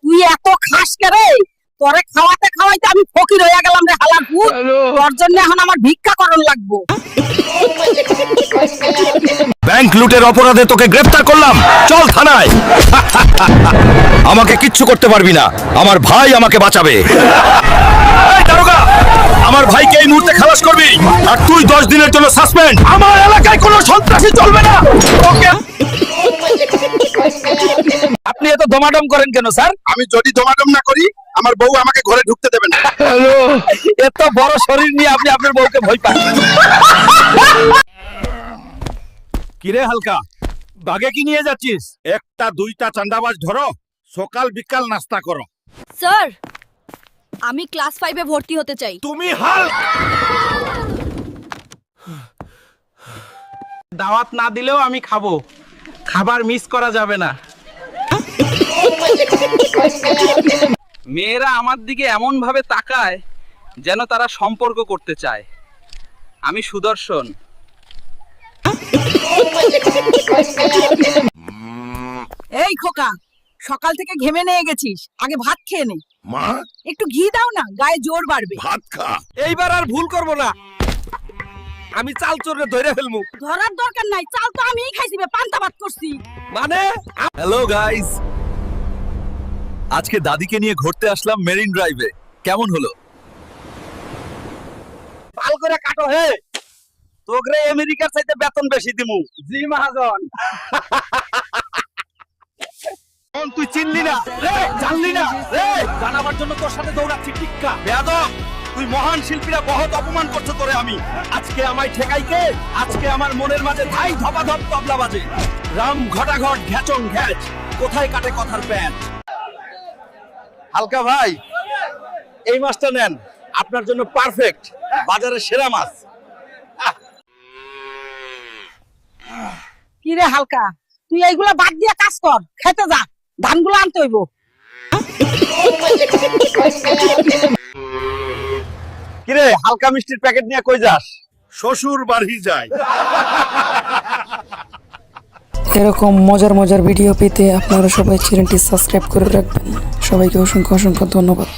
তুই এত খাস কে রে? তোরে খাওয়াতে খাওয়াইতে আমি ফকির হয়ে গেলাম রে হালার পুত। তোর জন্য এখন আমার ভিক্ষা করণ লাগবো। ব্যাংক লুটের অপরাধে তোকে গ্রেফতার করলাম, চল থানায়। আমাকে কিচ্ছু করতে পারবি না, আমার ভাই আমাকে বাঁচাবে। এই দারোগা, আমার ভাইকে এই মুহূর্তে খালাস করবি, আর তুই 10 দিনের জন্য সাসপেন্ড। আমার এলাকায় কোনো সন্ত্রাসী চলবে না। ওকে। আপনি এত দমাদম করেন কেন স্যার? আমি যদি দমাদম না করি আমার বউ আমাকে ঘরে ঢুকতে দেবে না। হ্যালো, এত বড় শরীর নিয়ে আপনি আপনার বউকে ভয় পান? কিরে হালকা, বাগে কি নিয়ে যাচ্ছিস? একটা দুইটা চান্দাবাজ ধরো, সকাল বিকাল নাস্তা করো। স্যার, আমি ক্লাস 5 এ ভর্তি হতে চাই। তুমি হাল্ক। দাওয়াত না দিলেও আমি খাবো, খাবার মিস করা যাবে না। মেয়েরা আমার দিকে এমন ভাবে তাকায় যেন তারা সম্পর্ক করতে চায়। আমি সুদর্শন। এই খোকা, সকাল থেকে ঘেমে নিয়ে গেছিস, আগে ভাত খেয়ে নে। মা, একটু ঘি দাও না, গায়ে জোর বাড়বে। ভাত খা। এইবার আর ভুল করব না, আমি চাল চোরে ধরে ফেলমু। ধরার দরকার নাই, চাল তো আমিই খাইছি, পান্তা ভাত করছি। মানে হ্যালো গাইস, আজকে দাদিকে নিয়ে ঘুরতে আসলাম মেরিন ড্রাইভে। কেমন হলো? ভাল করে কাটো হে, তোগরে আমেরিকার চাইতে বেতন বেশি দিমু। জি মহাজন। তুই চিনলি না রে, জানলি না রে, জানাবার জন্য তোর সাথে দৌড়াচ্ছি। টিক্কা বেয়াদব, তুই মহান শিল্পীরা বহুত অপমান করছো তোরে আমি। আজকে আমায় ঠেকাইকে, আজকে আমার মনের মাঝে ধাই ধপাধপ তবলা বাজে। রাম ঘটাঘট ঘ্যাচং ঘ্যাচ, কোথায় কাটে কথার প্যাচ। হালকা ভাই, এই মাছটা নেন, আপনার জন্য পারফেক্ট, বাজারের সেরা মাছ। কি রে হালকা, তুই এইগুলা বাদ দিয়ে কাজ কর, খেতে যা, ধানগুলো আনতে হইব। কিরে হালকা মিষ্টির প্যাকেট নিয়ে কই যাস? শ্বশুর বাড়ি যায়। এরকম মজার মজার ভিডিও পেতে আপনারা সবাই চ্যানেলটি সাবস্ক্রাইব করে রাখবেন। সবাইকে অসংখ্য অসংখ্য ধন্যবাদ।